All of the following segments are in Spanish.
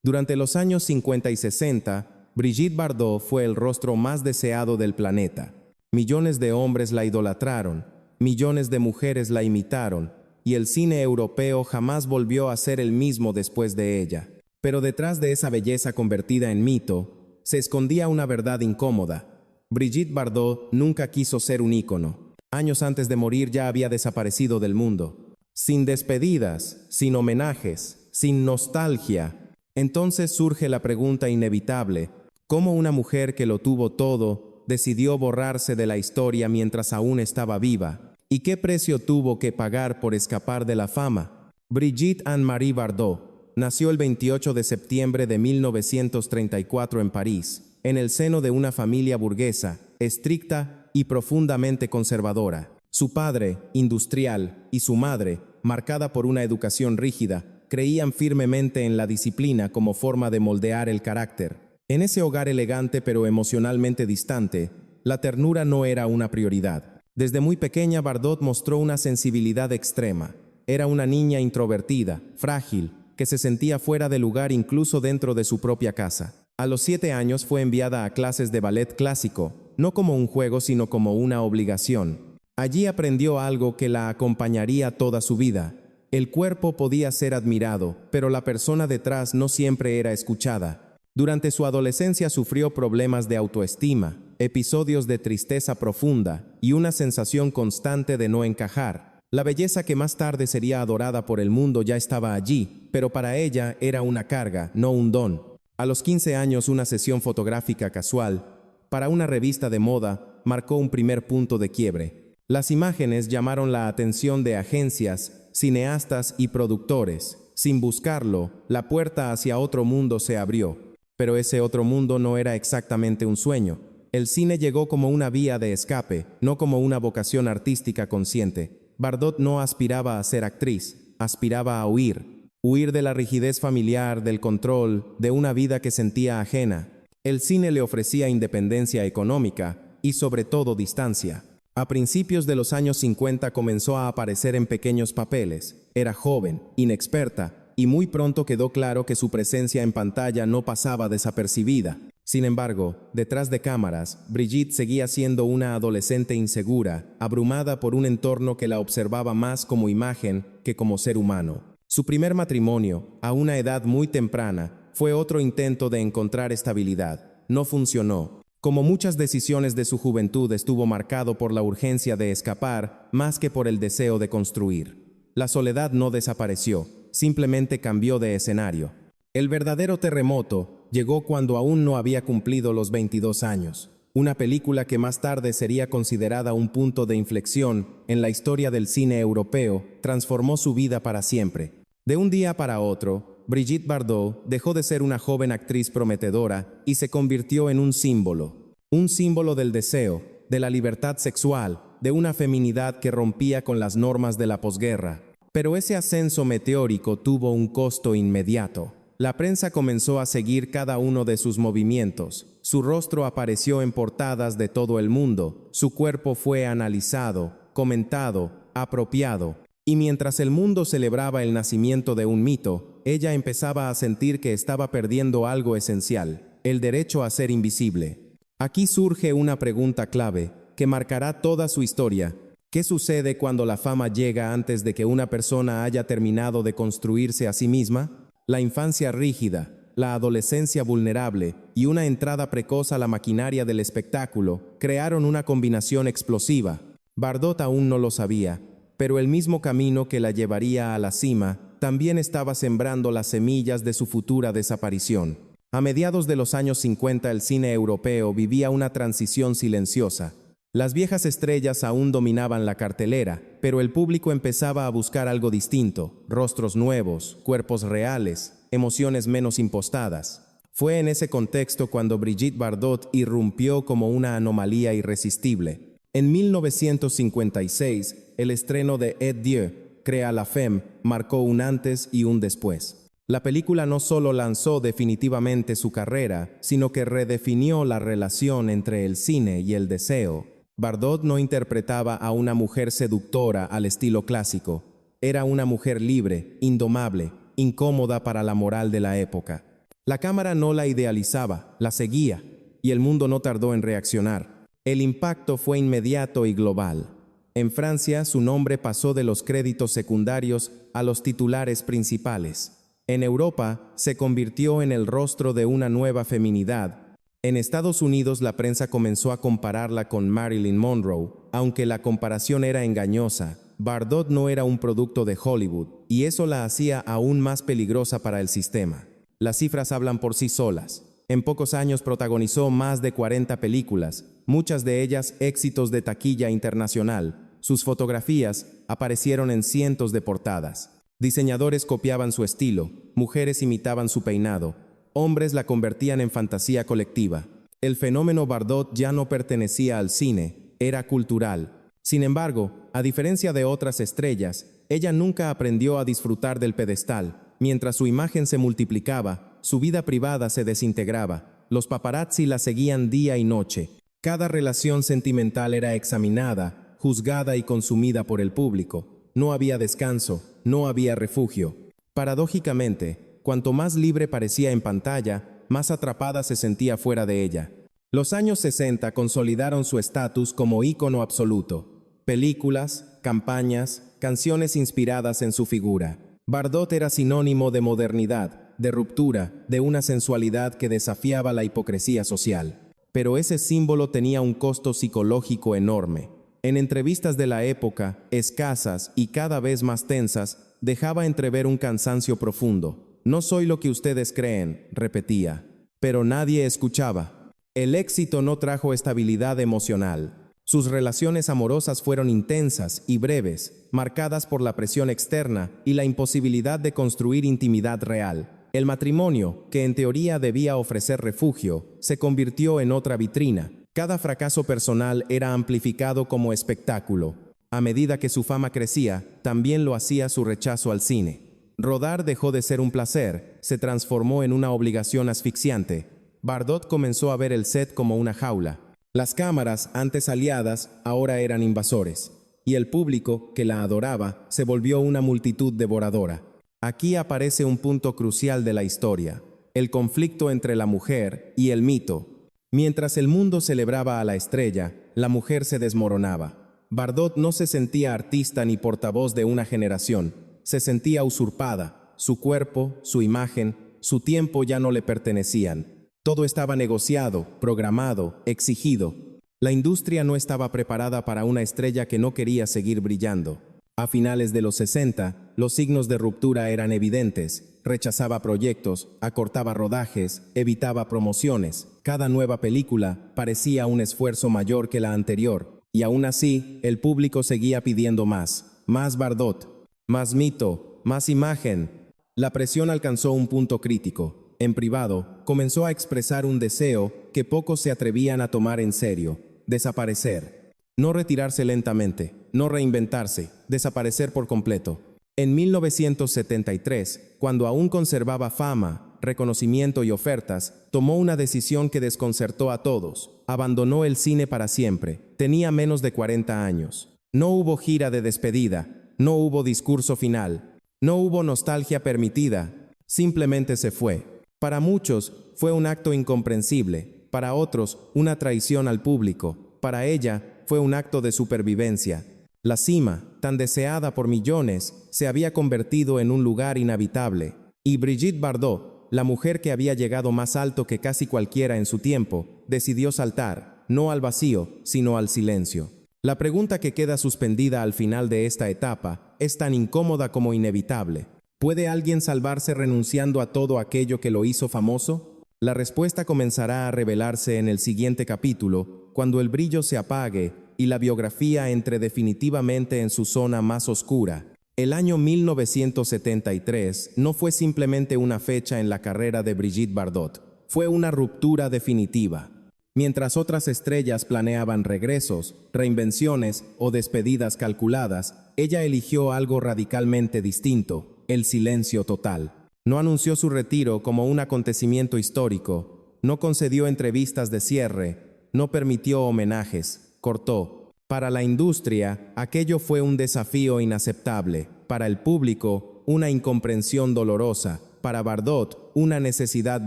Durante los años 50 y 60, Brigitte Bardot fue el rostro más deseado del planeta. Millones de hombres la idolatraron, millones de mujeres la imitaron, y el cine europeo jamás volvió a ser el mismo después de ella. Pero detrás de esa belleza convertida en mito, se escondía una verdad incómoda. Brigitte Bardot nunca quiso ser un ícono. Años antes de morir ya había desaparecido del mundo. Sin despedidas, sin homenajes, sin nostalgia. Entonces surge la pregunta inevitable: ¿cómo una mujer que lo tuvo todo decidió borrarse de la historia mientras aún estaba viva? ¿Y qué precio tuvo que pagar por escapar de la fama? Brigitte Anne-Marie Bardot nació el 28 de septiembre de 1934 en París, en el seno de una familia burguesa, estricta y profundamente conservadora. Su padre, industrial, y su madre, marcada por una educación rígida, creían firmemente en la disciplina como forma de moldear el carácter. En ese hogar elegante pero emocionalmente distante, la ternura no era una prioridad. Desde muy pequeña, Bardot mostró una sensibilidad extrema. Era una niña introvertida, frágil, que se sentía fuera de lugar incluso dentro de su propia casa. A los 7 años fue enviada a clases de ballet clásico, no como un juego sino como una obligación. Allí aprendió algo que la acompañaría toda su vida. El cuerpo podía ser admirado, pero la persona detrás no siempre era escuchada. Durante su adolescencia sufrió problemas de autoestima, episodios de tristeza profunda y una sensación constante de no encajar. La belleza que más tarde sería adorada por el mundo ya estaba allí, pero para ella era una carga, no un don. A los 15 años, una sesión fotográfica casual para una revista de moda marcó un primer punto de quiebre. Las imágenes llamaron la atención de agencias, cineastas y productores. Sin buscarlo, la puerta hacia otro mundo se abrió. Pero ese otro mundo no era exactamente un sueño. El cine llegó como una vía de escape, no como una vocación artística consciente. Bardot no aspiraba a ser actriz, aspiraba a huir. Huir de la rigidez familiar, del control, de una vida que sentía ajena. El cine le ofrecía independencia económica y sobre todo distancia. A principios de los años 50 comenzó a aparecer en pequeños papeles. Era joven, inexperta, y muy pronto quedó claro que su presencia en pantalla no pasaba desapercibida. Sin embargo, detrás de cámaras, Brigitte seguía siendo una adolescente insegura, abrumada por un entorno que la observaba más como imagen que como ser humano. Su primer matrimonio, a una edad muy temprana, fue otro intento de encontrar estabilidad. No funcionó. Como muchas decisiones de su juventud, estuvo marcado por la urgencia de escapar más que por el deseo de construir. La soledad no desapareció, simplemente cambió de escenario. El verdadero terremoto llegó cuando aún no había cumplido los 22 años. Una película que más tarde sería considerada un punto de inflexión en la historia del cine europeo transformó su vida para siempre. De un día para otro, Brigitte Bardot dejó de ser una joven actriz prometedora y se convirtió en un símbolo del deseo, de la libertad sexual, de una feminidad que rompía con las normas de la posguerra. Pero ese ascenso meteórico tuvo un costo inmediato. La prensa comenzó a seguir cada uno de sus movimientos. Su rostro apareció en portadas de todo el mundo. Su cuerpo fue analizado, comentado, apropiado. Y mientras el mundo celebraba el nacimiento de un mito, ella empezaba a sentir que estaba perdiendo algo esencial: el derecho a ser invisible. Aquí surge una pregunta clave, que marcará toda su historia. ¿Qué sucede cuando la fama llega antes de que una persona haya terminado de construirse a sí misma? La infancia rígida, la adolescencia vulnerable y una entrada precoz a la maquinaria del espectáculo crearon una combinación explosiva. Bardot aún no lo sabía, pero el mismo camino que la llevaría a la cima también estaba sembrando las semillas de su futura desaparición. A mediados de los años 50, el cine europeo vivía una transición silenciosa. Las viejas estrellas aún dominaban la cartelera, pero el público empezaba a buscar algo distinto: rostros nuevos, cuerpos reales, emociones menos impostadas. Fue en ese contexto cuando Brigitte Bardot irrumpió como una anomalía irresistible. En 1956, el estreno de Et Dieu, Crea la Femme, marcó un antes y un después. La película no solo lanzó definitivamente su carrera, sino que redefinió la relación entre el cine y el deseo. Bardot no interpretaba a una mujer seductora al estilo clásico. Era una mujer libre, indomable, incómoda para la moral de la época. La cámara no la idealizaba, la seguía, y el mundo no tardó en reaccionar. El impacto fue inmediato y global. En Francia, su nombre pasó de los créditos secundarios a los titulares principales. En Europa, se convirtió en el rostro de una nueva feminidad. En Estados Unidos, la prensa comenzó a compararla con Marilyn Monroe, aunque la comparación era engañosa. Bardot no era un producto de Hollywood, y eso la hacía aún más peligrosa para el sistema. Las cifras hablan por sí solas. En pocos años protagonizó más de 40 películas, muchas de ellas éxitos de taquilla internacional. Sus fotografías aparecieron en cientos de portadas. Diseñadores copiaban su estilo, mujeres imitaban su peinado, hombres la convertían en fantasía colectiva. El fenómeno Bardot ya no pertenecía al cine, era cultural. Sin embargo, a diferencia de otras estrellas, ella nunca aprendió a disfrutar del pedestal. Mientras su imagen se multiplicaba, su vida privada se desintegraba. Los paparazzi la seguían día y noche. Cada relación sentimental era examinada, juzgada y consumida por el público. No había descanso, no había refugio. Paradójicamente, cuanto más libre parecía en pantalla, más atrapada se sentía fuera de ella. Los años 60 consolidaron su estatus como ícono absoluto. Películas, campañas, canciones inspiradas en su figura. Bardot era sinónimo de modernidad, de ruptura, de una sensualidad que desafiaba la hipocresía social. Pero ese símbolo tenía un costo psicológico enorme. En entrevistas de la época, escasas y cada vez más tensas, dejaba entrever un cansancio profundo. No soy lo que ustedes creen, repetía. Pero nadie escuchaba. El éxito no trajo estabilidad emocional. Sus relaciones amorosas fueron intensas y breves, marcadas por la presión externa y la imposibilidad de construir intimidad real. El matrimonio, que en teoría debía ofrecer refugio, se convirtió en otra vitrina. Cada fracaso personal era amplificado como espectáculo. A medida que su fama crecía, también lo hacía su rechazo al cine. Rodar dejó de ser un placer, se transformó en una obligación asfixiante. Bardot comenzó a ver el set como una jaula. Las cámaras, antes aliadas, ahora eran invasores. Y el público, que la adoraba, se volvió una multitud devoradora. Aquí aparece un punto crucial de la historia: el conflicto entre la mujer y el mito. Mientras el mundo celebraba a la estrella, la mujer se desmoronaba. Bardot no se sentía artista ni portavoz de una generación. Se sentía usurpada. Su cuerpo, su imagen, su tiempo ya no le pertenecían. Todo estaba negociado, programado, exigido. La industria no estaba preparada para una estrella que no quería seguir brillando. A finales de los 60, los signos de ruptura eran evidentes. Rechazaba proyectos, acortaba rodajes, evitaba promociones. Cada nueva película parecía un esfuerzo mayor que la anterior. Y aún así, el público seguía pidiendo más. Más Bardot, más mito, más imagen. La presión alcanzó un punto crítico. En privado, comenzó a expresar un deseo que pocos se atrevían a tomar en serio: desaparecer. No retirarse lentamente, no reinventarse, desaparecer por completo. En 1973, cuando aún conservaba fama, reconocimiento y ofertas, tomó una decisión que desconcertó a todos. Abandonó el cine para siempre. Tenía menos de 40 años. No hubo gira de despedida, no hubo discurso final, no hubo nostalgia permitida. Simplemente se fue. Para muchos fue un acto incomprensible, para otros una traición al público, para ella fue un acto de supervivencia. La cima, tan deseada por millones, se había convertido en un lugar inhabitable. Y Brigitte Bardot, la mujer que había llegado más alto que casi cualquiera en su tiempo, decidió saltar, no al vacío, sino al silencio. La pregunta que queda suspendida al final de esta etapa es tan incómoda como inevitable. ¿Puede alguien salvarse renunciando a todo aquello que lo hizo famoso? La respuesta comenzará a revelarse en el siguiente capítulo, cuando el brillo se apague y la biografía entre definitivamente en su zona más oscura. El año 1973 no fue simplemente una fecha en la carrera de Brigitte Bardot, fue una ruptura definitiva. Mientras otras estrellas planeaban regresos, reinvenciones o despedidas calculadas, ella eligió algo radicalmente distinto: el silencio total. No anunció su retiro como un acontecimiento histórico, no concedió entrevistas de cierre, no permitió homenajes, cortó. Para la industria, aquello fue un desafío inaceptable. Para el público, una incomprensión dolorosa. para Bardot, una necesidad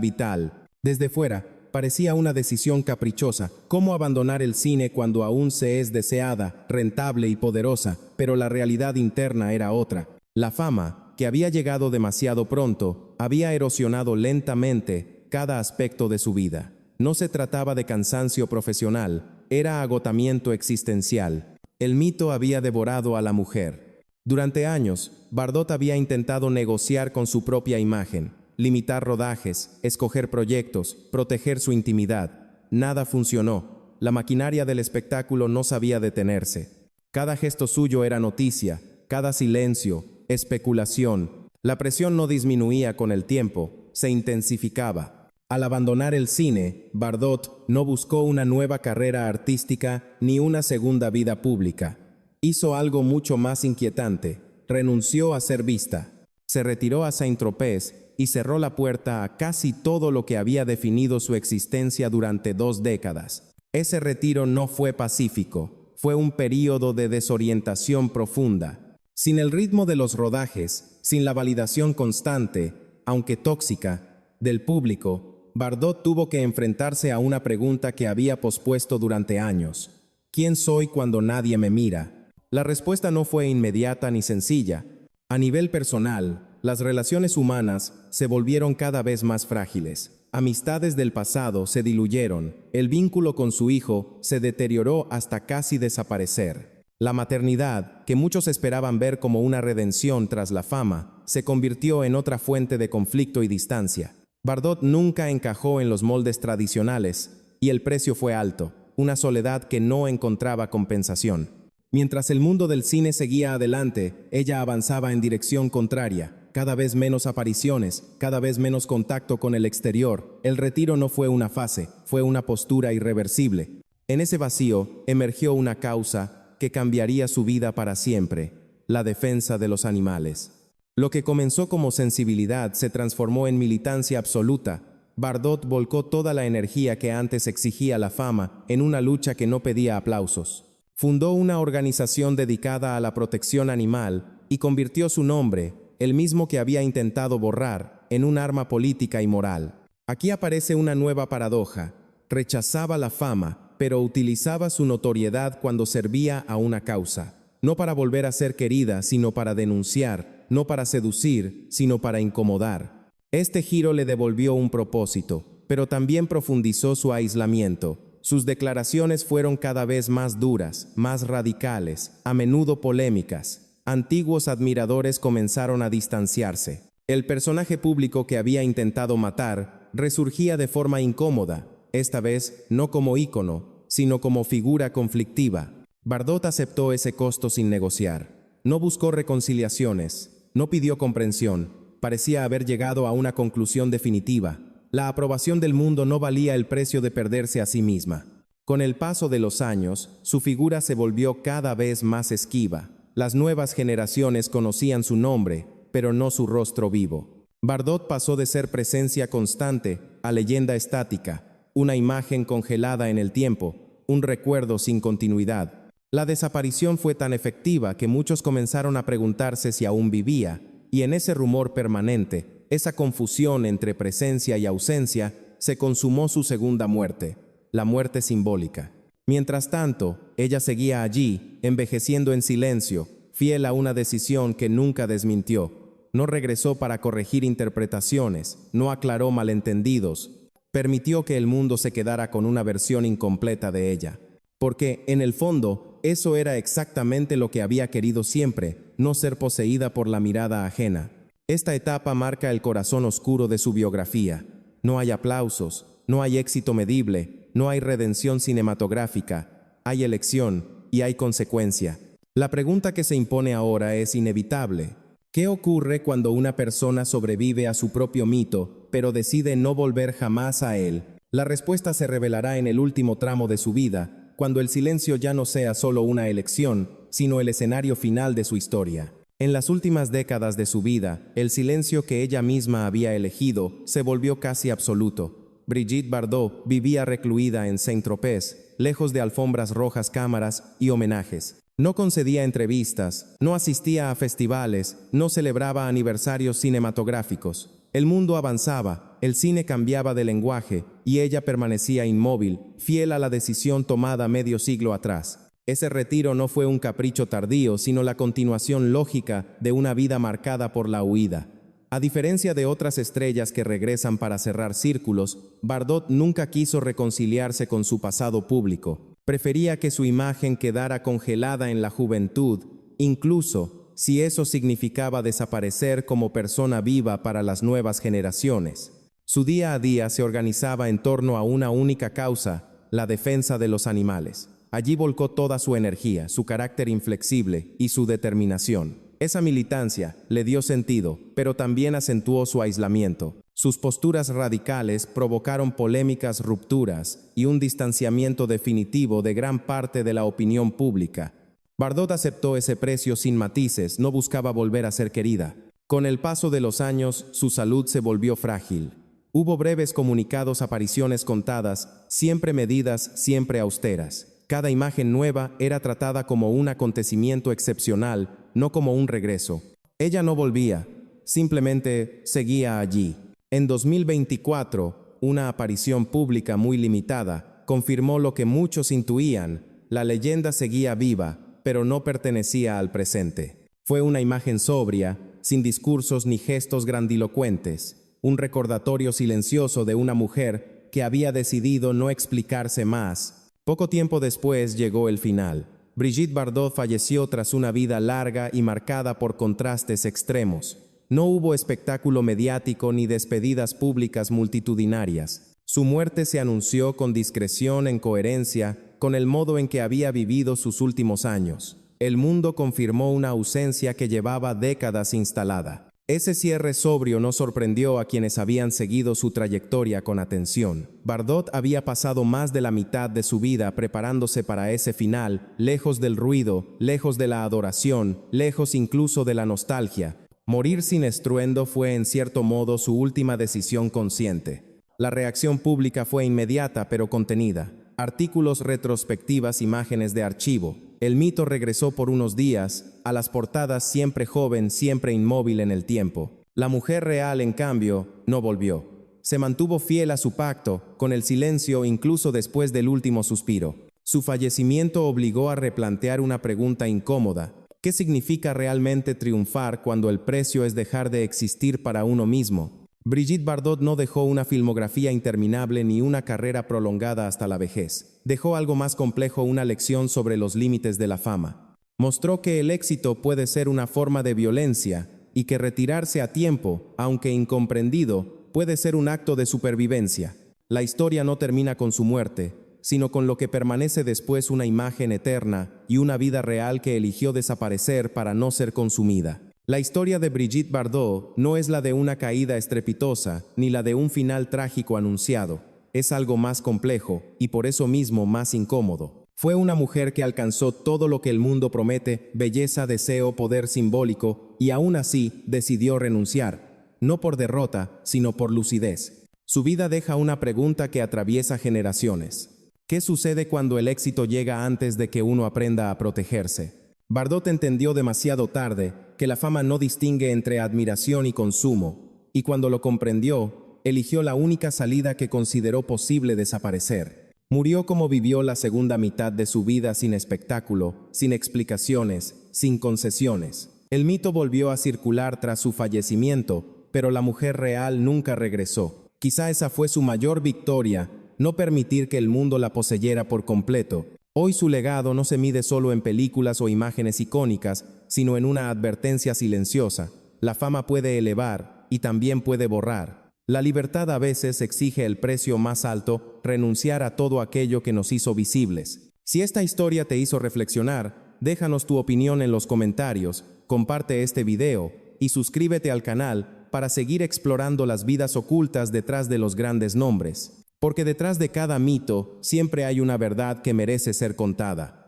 vital. Desde fuera, parecía una decisión caprichosa. ¿Cómo abandonar el cine cuando aún se es deseada, rentable y poderosa? Pero la realidad interna era otra. La fama, que había llegado demasiado pronto, había erosionado lentamente cada aspecto de su vida. No se trataba de cansancio profesional, era agotamiento existencial. El mito había devorado a la mujer. Durante años, Bardot había intentado negociar con su propia imagen, limitar rodajes, escoger proyectos, proteger su intimidad. Nada funcionó. La maquinaria del espectáculo no sabía detenerse. Cada gesto suyo era noticia, cada silencio, especulación. La presión no disminuía con el tiempo, se intensificaba. Al abandonar el cine, Bardot no buscó una nueva carrera artística ni una segunda vida pública. Hizo algo mucho más inquietante. Renunció a ser vista. Se retiró a Saint-Tropez y cerró la puerta a casi todo lo que había definido su existencia durante 2 décadas. Ese retiro no fue pacífico, fue un período de desorientación profunda. Sin el ritmo de los rodajes, sin la validación constante, aunque tóxica, del público, Bardot tuvo que enfrentarse a una pregunta que había pospuesto durante años. ¿Quién soy cuando nadie me mira? La respuesta no fue inmediata ni sencilla. A nivel personal, las relaciones humanas se volvieron cada vez más frágiles. Amistades del pasado se diluyeron, el vínculo con su hijo se deterioró hasta casi desaparecer. La maternidad, que muchos esperaban ver como una redención tras la fama, se convirtió en otra fuente de conflicto y distancia. Bardot nunca encajó en los moldes tradicionales, y el precio fue alto, una soledad que no encontraba compensación. Mientras el mundo del cine seguía adelante, ella avanzaba en dirección contraria. Cada vez menos apariciones, cada vez menos contacto con el exterior. El retiro no fue una fase, fue una postura irreversible. En ese vacío emergió una causa que cambiaría su vida para siempre: la defensa de los animales. Lo que comenzó como sensibilidad se transformó en militancia absoluta. Bardot volcó toda la energía que antes exigía la fama en una lucha que no pedía aplausos. Fundó una organización dedicada a la protección animal y convirtió su nombre, el mismo que había intentado borrar, en un arma política y moral. Aquí aparece una nueva paradoja. Rechazaba la fama, pero utilizaba su notoriedad cuando servía a una causa. No para volver a ser querida, sino para denunciar, no para seducir, sino para incomodar. Este giro le devolvió un propósito, pero también profundizó su aislamiento. Sus declaraciones fueron cada vez más duras, más radicales, a menudo polémicas. Antiguos admiradores comenzaron a distanciarse. El personaje público que había intentado matar resurgía de forma incómoda, esta vez no como ícono, sino como figura conflictiva. Bardot aceptó ese costo sin negociar. No buscó reconciliaciones, no pidió comprensión. Parecía haber llegado a una conclusión definitiva. La aprobación del mundo no valía el precio de perderse a sí misma. Con el paso de los años, su figura se volvió cada vez más esquiva. Las nuevas generaciones conocían su nombre, pero no su rostro vivo. Bardot pasó de ser presencia constante a leyenda estática, una imagen congelada en el tiempo, un recuerdo sin continuidad. La desaparición fue tan efectiva que muchos comenzaron a preguntarse si aún vivía, y en ese rumor permanente, esa confusión entre presencia y ausencia, se consumó su segunda muerte, la muerte simbólica. Mientras tanto, ella seguía allí, envejeciendo en silencio, fiel a una decisión que nunca desmintió. No regresó para corregir interpretaciones, no aclaró malentendidos, permitió que el mundo se quedara con una versión incompleta de ella. Porque, en el fondo, eso era exactamente lo que había querido siempre, no ser poseída por la mirada ajena. Esta etapa marca el corazón oscuro de su biografía. No hay aplausos, no hay éxito medible, no hay redención cinematográfica, hay elección y hay consecuencia. La pregunta que se impone ahora es inevitable. ¿Qué ocurre cuando una persona sobrevive a su propio mito, pero decide no volver jamás a él? La respuesta se revelará en el último tramo de su vida, cuando el silencio ya no sea solo una elección, sino el escenario final de su historia. En las últimas décadas de su vida, el silencio que ella misma había elegido se volvió casi absoluto. Brigitte Bardot vivía recluida en Saint-Tropez, lejos de alfombras rojas, cámaras y homenajes. No concedía entrevistas, no asistía a festivales, no celebraba aniversarios cinematográficos. El mundo avanzaba, el cine cambiaba de lenguaje, y ella permanecía inmóvil, fiel a la decisión tomada medio siglo atrás. Ese retiro no fue un capricho tardío, sino la continuación lógica de una vida marcada por la huida. A diferencia de otras estrellas que regresan para cerrar círculos, Bardot nunca quiso reconciliarse con su pasado público. Prefería que su imagen quedara congelada en la juventud, incluso si eso significaba desaparecer como persona viva para las nuevas generaciones. Su día a día se organizaba en torno a una única causa, la defensa de los animales. Allí volcó toda su energía, su carácter inflexible y su determinación. Esa militancia le dio sentido, pero también acentuó su aislamiento. Sus posturas radicales provocaron polémicas, rupturas y un distanciamiento definitivo de gran parte de la opinión pública. Bardot aceptó ese precio sin matices, no buscaba volver a ser querida. Con el paso de los años, su salud se volvió frágil. Hubo breves comunicados, apariciones contadas, siempre medidas, siempre austeras. Cada imagen nueva era tratada como un acontecimiento excepcional, no como un regreso. Ella no volvía, simplemente seguía allí. En 2024, una aparición pública muy limitada confirmó lo que muchos intuían: la leyenda seguía viva, pero no pertenecía al presente. Fue una imagen sobria, sin discursos ni gestos grandilocuentes, un recordatorio silencioso de una mujer que había decidido no explicarse más. Poco tiempo después llegó el final. Brigitte Bardot falleció tras una vida larga y marcada por contrastes extremos. No hubo espectáculo mediático ni despedidas públicas multitudinarias. Su muerte se anunció con discreción, en coherencia con el modo en que había vivido sus últimos años. El mundo confirmó una ausencia que llevaba décadas instalada. Ese cierre sobrio no sorprendió a quienes habían seguido su trayectoria con atención. Bardot había pasado más de la mitad de su vida preparándose para ese final, lejos del ruido, lejos de la adoración, lejos incluso de la nostalgia. Morir sin estruendo fue en cierto modo su última decisión consciente. La reacción pública fue inmediata pero contenida. Artículos, retrospectivas, imágenes de archivo. El mito regresó por unos días, a las portadas, siempre joven, siempre inmóvil en el tiempo. La mujer real, en cambio, no volvió. Se mantuvo fiel a su pacto, con el silencio incluso después del último suspiro. Su fallecimiento obligó a replantear una pregunta incómoda. ¿Qué significa realmente triunfar cuando el precio es dejar de existir para uno mismo? Brigitte Bardot no dejó una filmografía interminable ni una carrera prolongada hasta la vejez. Dejó algo más complejo, una lección sobre los límites de la fama. Mostró que el éxito puede ser una forma de violencia y que retirarse a tiempo, aunque incomprendido, puede ser un acto de supervivencia. La historia no termina con su muerte, sino con lo que permanece después: una imagen eterna y una vida real que eligió desaparecer para no ser consumida. La historia de Brigitte Bardot no es la de una caída estrepitosa, ni la de un final trágico anunciado. Es algo más complejo y por eso mismo más incómodo. Fue una mujer que alcanzó todo lo que el mundo promete: belleza, deseo, poder simbólico, y aún así decidió renunciar, no por derrota, sino por lucidez. Su vida deja una pregunta que atraviesa generaciones. ¿Qué sucede cuando el éxito llega antes de que uno aprenda a protegerse? Bardot entendió demasiado tarde que la fama no distingue entre admiración y consumo, y cuando lo comprendió, eligió la única salida que consideró posible: desaparecer. Murió como vivió la segunda mitad de su vida, sin espectáculo, sin explicaciones, sin concesiones. El mito volvió a circular tras su fallecimiento, pero la mujer real nunca regresó. Quizá esa fue su mayor victoria: no permitir que el mundo la poseyera por completo. Hoy su legado no se mide solo en películas o imágenes icónicas, sino en una advertencia silenciosa. La fama puede elevar y también puede borrar. La libertad a veces exige el precio más alto: renunciar a todo aquello que nos hizo visibles. Si esta historia te hizo reflexionar, déjanos tu opinión en los comentarios, comparte este video y suscríbete al canal para seguir explorando las vidas ocultas detrás de los grandes nombres. Porque detrás de cada mito siempre hay una verdad que merece ser contada.